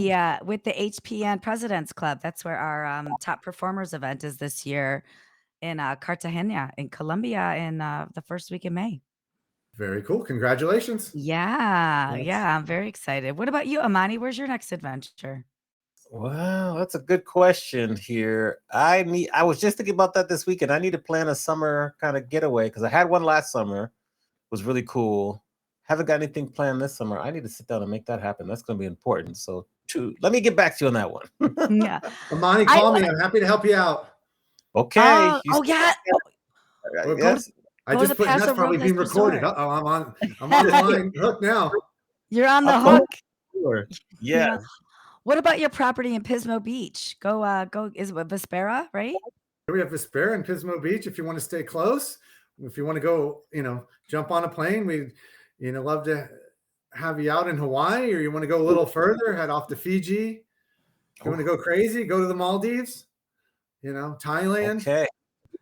with the HPN President's Club. That's where our top performers event is this year in Cartagena in Colombia in the first week in May. Very cool. Congratulations. Yeah, That's yeah, I'm very excited. What about you, Amani? Where's your next adventure? Well, that's a good question here. I was just thinking about that this weekend. I need to plan a summer kind of getaway because I had one last summer. It was really cool. Haven't got anything planned this summer. I need to sit down and make that happen. That's going to be important. So, let me get back to you on that one. Yeah, Amani, I call me. I'm happy to help you out. Okay. You oh yeah, Well, go to yes. I go to just put that's Paso probably Robles being recorded. Resort. I'm on the line hook now. You're on the I'll call hook. you. Sure. You're Yeah. on. What about your property in Pismo Beach? Go. Is it Vespera, right? We have Vespera and Pismo Beach. If you want to stay close, if you want to go, jump on a plane, we, love to have you out in Hawaii, or you want to go a little further, head off to Fiji. If you want to go crazy, go to the Maldives, Thailand. Okay.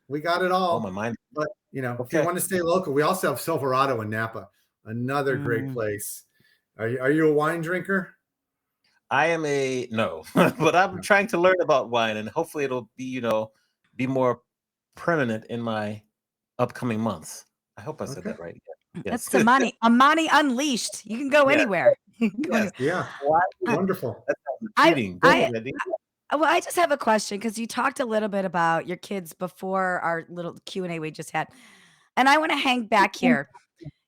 We got it Oh, my all. mind. But, if you Okay. want to stay local, we also have Silverado and Napa, another great Mm. place. Are you a wine drinker? I am no, but I'm trying to learn about wine, and hopefully it'll be more permanent in my upcoming months. I hope I said Okay. that right. Yes. That's Amani Unleashed. You can go Yeah. anywhere. You can go Yes. anywhere. Yeah. Why? Uh, Wonderful. That sounds I intriguing. Go I ahead, Eddie. well, I just have a question because you talked a little bit about your kids before our little Q&A we just had. And I want to hang back here.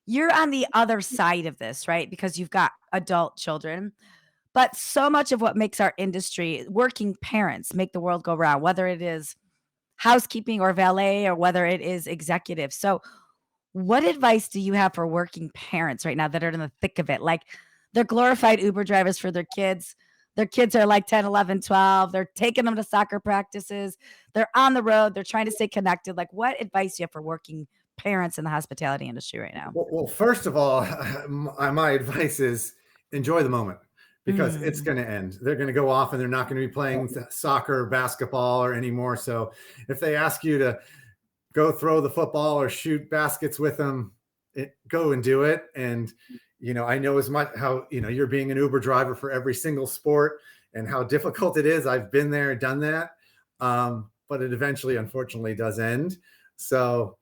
You're on the other side of this, right? Because you've got adult children. But so much of what makes our industry, working parents make the world go round, whether it is housekeeping or valet or whether it is executive. So, what advice do you have for working parents right now that are in the thick of it? Like they're glorified Uber drivers for their kids. Their kids are like 10, 11, 12. They're taking them to soccer practices. They're on the road. They're trying to stay connected. Like, what advice do you have for working parents in the hospitality industry right now? Well, first of all, my advice is enjoy the moment because it's Mm. going to end. They're going to go off and they're not going to be playing soccer or basketball or anymore. So if they ask you to go throw the football or shoot baskets with them, go and do it. And, I know as much how, you're being an Uber driver for every single sport and how difficult it is. I've been there, done that. But it eventually, unfortunately, does end. So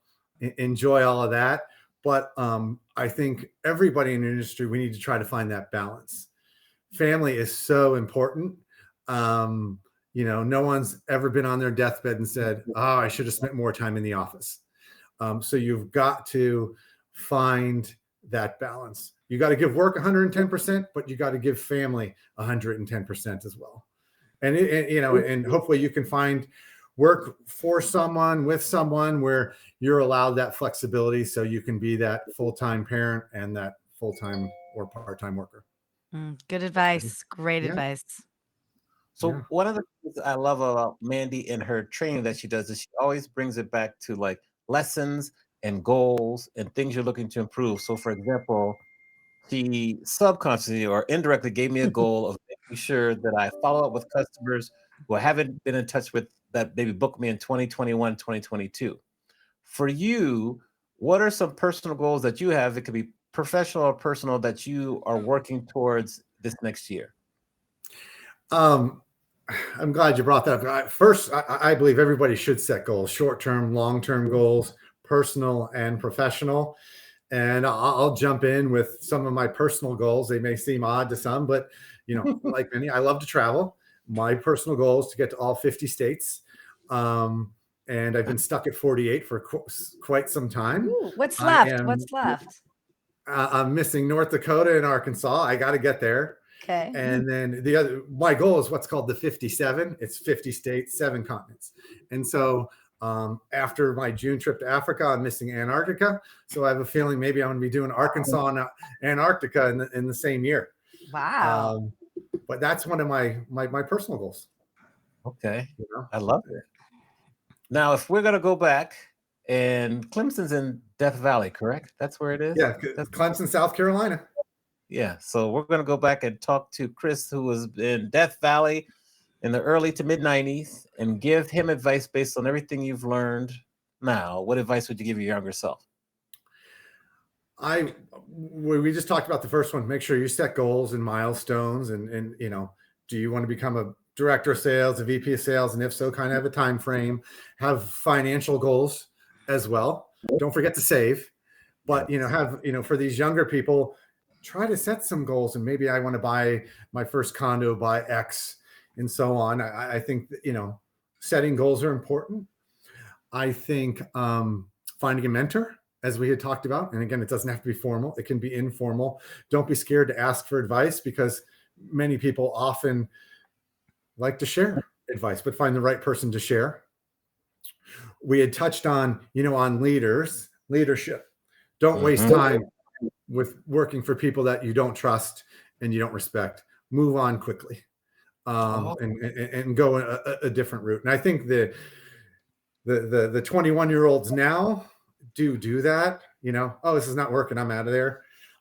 enjoy all of that. But I think everybody in the industry, we need to try to find that balance. Family is so important. No one's ever been on their deathbed and said, "Oh, I should have spent more time in the office." So you've got to find that balance. You got to give work 110%, but you got to give family 110% as well. And hopefully you can find work for someone with someone where you're allowed that flexibility so you can be that full-time parent and that full-time or part-time worker. Good advice. Great Yeah. advice. So one of the things I love about Mandy and her training that she does is she always brings it back to like lessons and goals and things you're looking to improve. So for example, she subconsciously or indirectly gave me a goal of making sure that I follow up with customers who I haven't been in touch with that maybe booked me in 2021, 2022. For you, what are some personal goals that you have? It could be professional or personal that you are working towards this next year. I'm glad you brought that up. First, I believe everybody should set goals, short-term, long-term goals, personal and professional. And I'll jump in with some of my personal goals. They may seem odd to some, but like many, I love to travel. My personal goal is to get to all 50 states. And I've been stuck at 48 for quite some time. Ooh, what's left? What's left? I'm missing North Dakota and Arkansas. I got to get there. Okay. And then my goal is what's called the 57. It's 50 states, 7 continents. And so After my June trip to Africa, I'm missing Antarctica. So I have a feeling maybe I'm going to be doing Arkansas and Antarctica in the same year. Wow. But that's one of my personal goals. Okay. I love it. Now, if we're going to go back, and Clemson's in Death Valley, correct? That's where it is? Yeah, Clemson, South Carolina. Yeah. So we're going to go back and talk to Chris, who was in Death Valley in the early to mid 90s, and give him advice based on everything you've learned now. What advice would you give your younger self? We just talked about the first one. Make sure you set goals and milestones, and do you want to become a director of sales, a VP of sales, and if so, kind of have a time frame. Have financial goals as well. Don't forget to save, but have for these younger people, try to set some goals, and maybe I want to buy my first condo by X, and so on. I think that, setting goals are important. I think finding a mentor, as we had talked about, and again, it doesn't have to be formal, it can be informal. Don't be scared to ask for advice, because many people often like to share advice, but find the right person to share. We had touched on, on leadership. Don't waste time with working for people that you don't trust and you don't respect. Move on quickly, and go a different route. And I think the 21-year-olds now do that. Oh, this is not working, I'm out of there.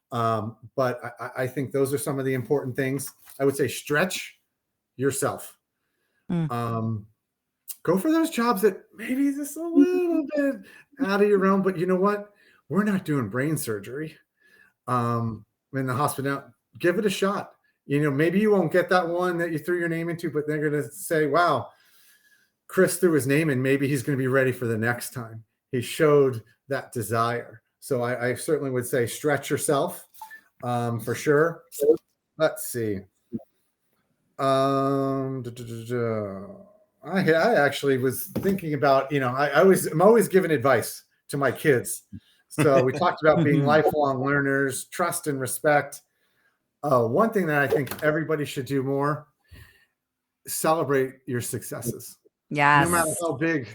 But I think those are some of the important things. I would say stretch yourself. Go for those jobs that maybe just a little bit out of your realm, but you know what? We're not doing brain surgery in the hospital. Give it a shot. Maybe you won't get that one that you threw your name into, but they're going to say, wow, Chris threw his name in. Maybe he's going to be ready for the next time. He showed that desire. So I certainly would say stretch yourself for sure. Let's see. I actually was thinking about, I'm always giving advice to my kids. So we talked about being lifelong learners, trust and respect. One thing that I think everybody should do more, celebrate your successes. Yes. No matter how big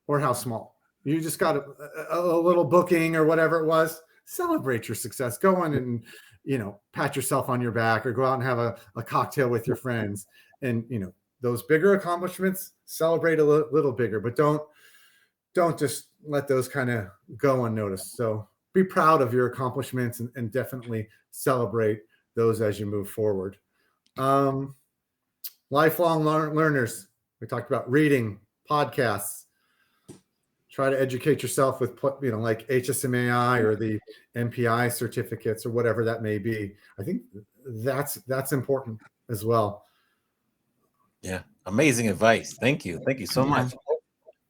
or how small. You just got a little booking or whatever it was, celebrate your success. Go on and, pat yourself on your back, or go out and have a cocktail with your friends. And, those bigger accomplishments, celebrate a little bigger, but don't just let those kind of go unnoticed. So be proud of your accomplishments and definitely celebrate those as you move forward. Lifelong learners. We talked about reading, podcasts. Try to educate yourself with, like HSMAI or the MPI certificates or whatever that may be. I think that's important as well. Yeah. Amazing advice. Thank you. Thank you so much.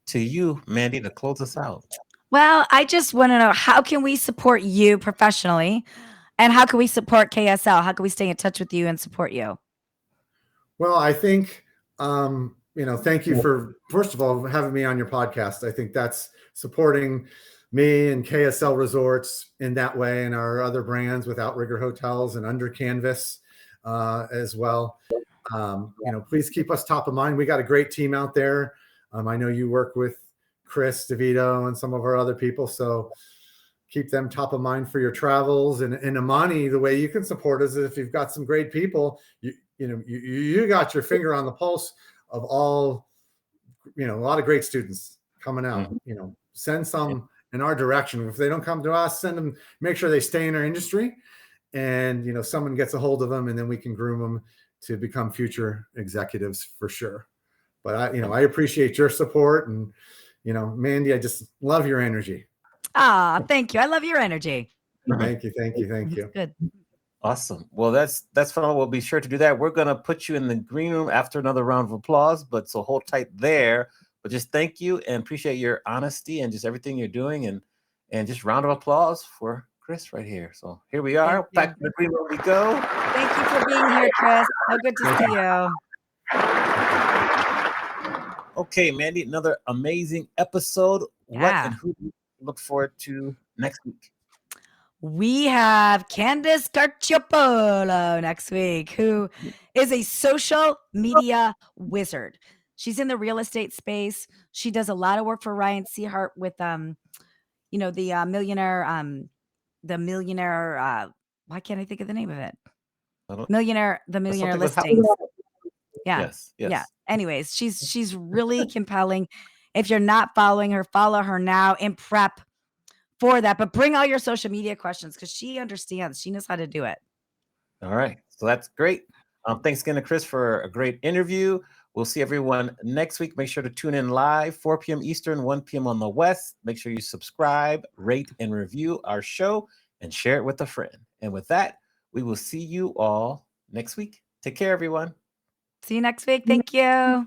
To you, Mandy, to close us out. Well, I just want to know, how can we support you professionally, and how can we support KSL? How can we stay in touch with you and support you? Well, I think, thank you for, first of all, having me on your podcast. I think that's supporting me and KSL Resorts in that way, and our other brands with Outrigger Hotels and Under Canvas as well. Please keep us top of mind. We got a great team out there. I know you work with Chris DeVito and some of our other people, so keep them top of mind for your travels. And Amani, the way you can support us is if you've got some great people, you got your finger on the pulse of all, a lot of great students coming out. Send some in our direction. If they don't come to us, send them. Make sure they stay in our industry, and someone gets a hold of them, and then we can groom them to become future executives for sure. But I appreciate your support, and Mandy, I just love your energy. Thank you. I love your energy. Thank you. Good. Awesome. Well, that's fun. We'll be sure to do that. We're gonna put you in the green room after another round of applause, so hold tight there. But just thank you and appreciate your honesty and just everything you're doing, and just round of applause for Chris right here. So here we are, back in the green room we go. Thank you for being here, Chris. So good to see you. Okay, Mandy, another amazing episode. Yeah. What and who do you look forward to next week? We have Candice Carciopolo next week, who is a social media wizard. She's in the real estate space. She does a lot of work for Ryan Seahart with you know, the millionaire why can't I think of the name of it? The millionaire something with listings. Yeah. Yes, yes. Yeah. Anyways, she's really compelling. If you're not following her, follow her now and prep for that. But bring all your social media questions because she understands. She knows how to do it. All right. So that's great. Thanks again to Chris for a great interview. We'll see everyone next week. Make sure to tune in live, 4 p.m. Eastern, 1 p.m. on the West. Make sure you subscribe, rate, and review our show, and share it with a friend. And with that, we will see you all next week. Take care, everyone. See you next week. Thank you.